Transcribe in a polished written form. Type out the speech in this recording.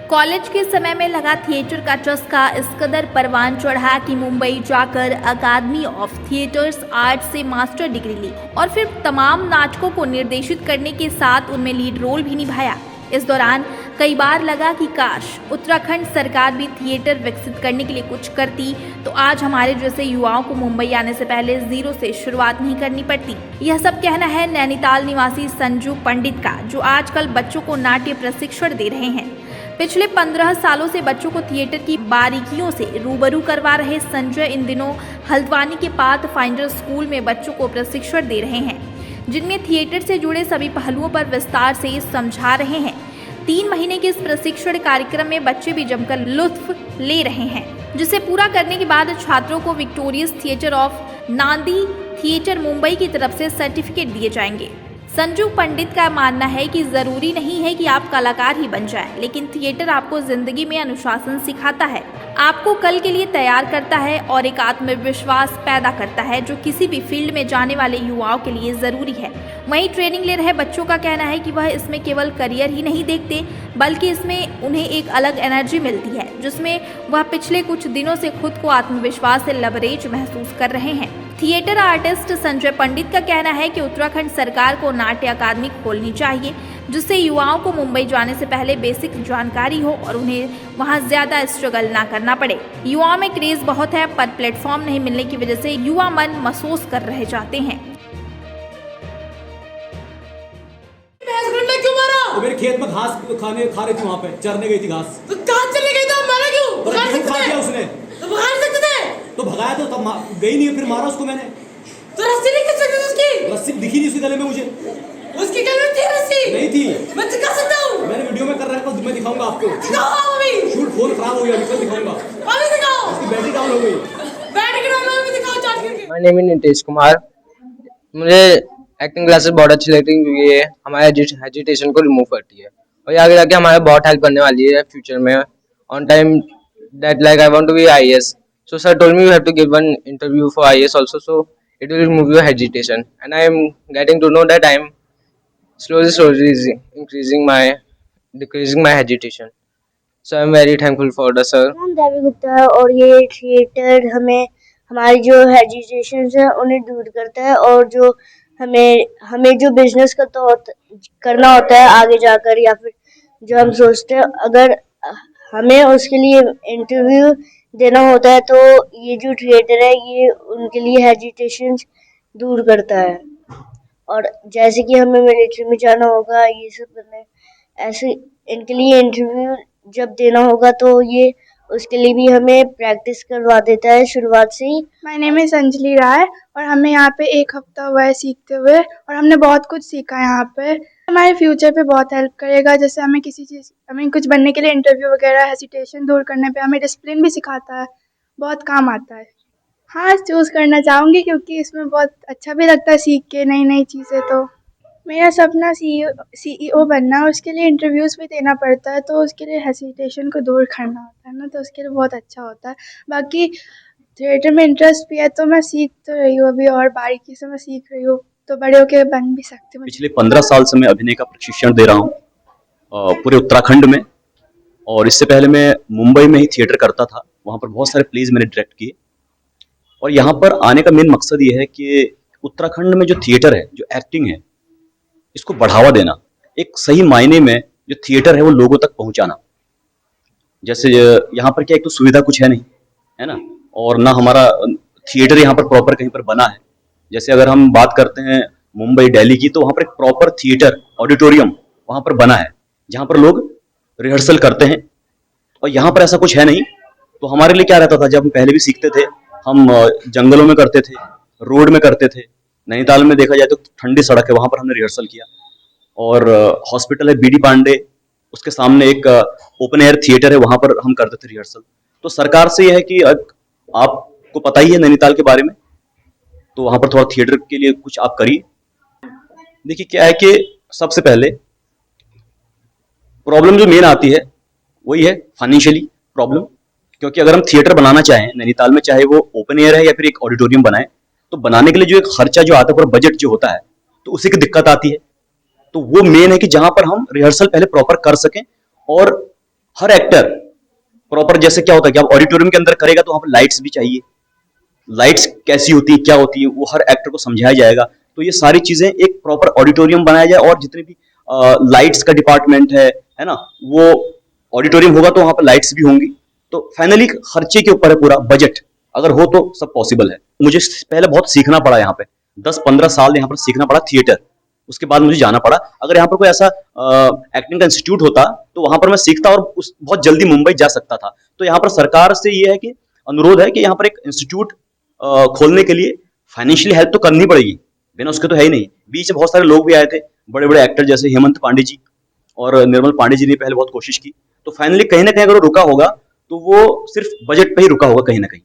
College के समय में लगा थिएटर का चस्का इस कदर परवान चढ़ा कि मुंबई जाकर अकादमी ऑफ थिएटर्स आर्ट से मास्टर डिग्री ली और फिर तमाम नाटकों को निर्देशित करने के साथ उनमें लीड रोल भी निभाया। इस दौरान कई बार लगा कि काश उत्तराखंड सरकार भी थिएटर विकसित करने के लिए कुछ करती तो आज हमारे जैसे युवाओं को मुंबई आने से पहले जीरो से शुरुआत नहीं करनी पड़ती। यह सब कहना है नैनीताल निवासी संजू पंडित का, जो आजकल बच्चों को नाट्य प्रशिक्षण दे रहे हैं। पिछले 15 सालों से बच्चों को थिएटर की बारीकियों से रूबरू करवा रहे संजय इन दिनों हल्द्वानी के पाथ फाइंडर स्कूल में बच्चों को प्रशिक्षण दे रहे हैं, जिनमें थिएटर से जुड़े सभी पहलुओं पर विस्तार से समझा रहे हैं। 3 महीने के इस प्रशिक्षण कार्यक्रम में बच्चे भी जमकर लुत्फ ले रहे हैं, जिसे पूरा करने के बाद छात्रों को विक्टोरियस थिएटर ऑफ नांदी थिएटर मुंबई की तरफ से सर्टिफिकेट दिए जाएंगे। संजू पंडित का मानना है कि जरूरी नहीं है कि आप कलाकार ही बन जाएं, लेकिन थिएटर आपको जिंदगी में अनुशासन सिखाता है, आपको कल के लिए तैयार करता है और एक आत्मविश्वास पैदा करता है जो किसी भी फील्ड में जाने वाले युवाओं के लिए जरूरी है। वहीं ट्रेनिंग ले रहे बच्चों का कहना है कि वह इसमें केवल करियर ही नहीं देखते, बल्कि इसमें उन्हें एक अलग एनर्जी मिलती है, जिसमें वह पिछले कुछ दिनों से खुद को आत्मविश्वास से लबरेज महसूस कर रहे हैं। थिएटर आर्टिस्ट संजय पंडित का कहना है कि उत्तराखंड सरकार को नाट्य अकादमी खोलनी चाहिए, जिससे युवाओं को मुंबई जाने से पहले बेसिक जानकारी हो और उन्हें वहां ज्यादा स्ट्रगल ना करना पड़े। युवाओं में क्रेज बहुत है, पर प्लेटफॉर्म नहीं मिलने की वजह से युवा मन महसूस कर रह जाते हैं। तो मेरे खेत में घास खा रही थी, वहाँ पे चरने गई थी घास। तो कहाँ चले गई तो मारा क्यों? खा दिया उसने। तो भगा सकते थे। तो भगाया तो तब गई नहीं, फिर मारा उसको मैंने। तो रस्सी नहीं खींच सकते उसकी? रस्सी दिखी नहीं उसके गले में मुझे। उसके गले में थी रस्सी? नहीं थी। मैं दिखा सकता हूँ। मैंने वीडियो में कर रखा है, मैं दिखाऊंगा आपको। दिखाओ अभी। शूट फोन खराब हो गया, कल दिखाऊंगा। अभी दिखाओ। उसकी बैटरी डाउन हो गई। बैटरी डाउन हो गई, दिखाओ चार्ज करके। My name is Nitesh Kumar. मुझे एक्टिंग क्लासेस बहुत अच्छी लगती है क्योंकि ये हमारे हेजिटेशन को रिमूव करती है और ये आगे जाके हमारे बहुत हेल्प करने वाली है फ्यूचर में। On time that like I want to be IAS, so sir told me you have to give one interview for IAS also, so it will remove your hesitation, and I am getting to know that I am slowly decreasing my hesitation, so I am very thankful for the sir. नाम देवी गुप्ता है और ये theatre हमें हमारी जो hesitation है उन्हें दूर करता है और जो हमें जो बिजनेस करना होता है आगे जाकर, या फिर जो हम सोचते हैं अगर हमें उसके लिए इंटरव्यू देना होता है, तो ये जो थिएटर है ये उनके लिए हेजिटेशन दूर करता है। और जैसे कि हमें मिलिट्री में जाना होगा, ये सब करना है, ऐसे इनके लिए इंटरव्यू जब देना होगा तो ये उसके लिए भी हमें प्रैक्टिस करवा देता है शुरुआत से ही। माय नेम इज अंजलि राय और हमें यहाँ पे 1 हफ्ता हुआ है सीखते हुए और हमने बहुत कुछ सीखा है यहाँ पे। हमारे फ्यूचर पे बहुत हेल्प करेगा, जैसे हमें कुछ बनने के लिए इंटरव्यू वगैरह हेजिटेशन दूर करने पे हमें डिसिप्लिन भी सिखाता है, बहुत काम आता है। हाँ, चूज़ करना चाहूँगी क्योंकि इसमें बहुत अच्छा भी लगता है सीख के नई चीज़ें। तो मेरा सपना CEO बनना है, उसके लिए इंटरव्यूज़ भी देना पड़ता है, तो उसके लिए हेजिटेशन को दूर करना होता है ना, तो उसके लिए बहुत अच्छा होता है। बाकी थिएटर में इंटरेस्ट भी है तो मैं सीख तो रही हूँ अभी और बारीकी से मैं सीख रही हूँ, तो बड़े होकर बन भी सकती हूँ। पिछले 15 साल से मैं अभिनय का प्रशिक्षण दे रहा हूँ पूरे उत्तराखंड में, और इससे पहले मैं मुंबई में ही थिएटर करता था। वहाँ पर बहुत सारे प्लेज मैंने डायरेक्ट किए और यहाँ पर आने का मेन मकसद ये है कि उत्तराखंड में जो थिएटर है, जो एक्टिंग है, इसको बढ़ावा देना, एक सही मायने में जो थिएटर है वो लोगों तक पहुंचाना। जैसे यहाँ पर क्या, एक तो सुविधा कुछ है नहीं, है ना, और ना हमारा थिएटर यहाँ पर प्रॉपर कहीं पर बना है। जैसे अगर हम बात करते हैं मुंबई दिल्ली की, तो वहाँ पर एक प्रॉपर थिएटर ऑडिटोरियम वहाँ पर बना है जहाँ पर लोग रिहर्सल करते हैं, और यहाँ पर ऐसा कुछ है नहीं। तो हमारे लिए क्या रहता था, जब हम पहले भी सीखते थे, हम जंगलों में करते थे, रोड में करते थे। नैनीताल में देखा जाए तो ठंडी सड़क है, वहां पर हमने रिहर्सल किया। और हॉस्पिटल है BD पांडे, उसके सामने एक ओपन एयर थिएटर है, वहां पर हम करते थे रिहर्सल। तो सरकार से यह है कि आपको पता ही है नैनीताल के बारे में, तो वहां पर थोड़ा थिएटर के लिए कुछ आप करिए। देखिए क्या है कि सबसे पहले प्रॉब्लम जो मेन आती है वही है फाइनेंशियली प्रॉब्लम, क्योंकि अगर हम थिएटर बनाना चाहें नैनीताल में, चाहे वो ओपन एयर है या फिर एक ऑडिटोरियम बनाए, तो बनाने के लिए जो एक खर्चा जो आता है, पूरा बजट जो होता है, तो उसी की दिक्कत आती है। तो वो मेन है कि जहां पर हम रिहर्सल पहले प्रॉपर कर सकें और हर एक्टर प्रॉपर, जैसे क्या होता है कि आप ऑडिटोरियम के अंदर करेगा तो वहां पर लाइट्स भी चाहिए, लाइट्स कैसी होती है क्या होती है वो हर एक्टर को समझाया जाएगा। तो ये सारी चीजें एक प्रॉपर ऑडिटोरियम बनाया जाए और जितने भी लाइट्स का डिपार्टमेंट है ना, वो ऑडिटोरियम होगा तो वहां पर लाइट्स भी होंगी। तो फाइनली खर्चे के ऊपर है पूरा, बजट अगर हो तो सब पॉसिबल है। मुझे पहले बहुत सीखना पड़ा यहाँ पे, 10-15 साल यहाँ पर सीखना पड़ा थिएटर, उसके बाद मुझे जाना पड़ा। अगर यहाँ पर कोई ऐसा एक्टिंग का इंस्टीट्यूट होता तो वहां पर मैं सीखता और बहुत जल्दी मुंबई जा सकता था। तो यहाँ पर सरकार से ये है कि अनुरोध है कि यहाँ पर एक इंस्टीट्यूट खोलने के लिए फाइनेंशियली हेल्प तो करनी पड़ेगी, बिना उसके तो है ही नहीं। बीच में बहुत सारे लोग भी आए थे, बड़े बड़े एक्टर जैसे हेमंत पांडे जी और निर्मल पांडे जी ने पहले बहुत कोशिश की। तो फाइनली कहीं ना कहीं अगर वो रुका होगा तो वो सिर्फ बजट पे ही रुका होगा कहीं ना कहीं।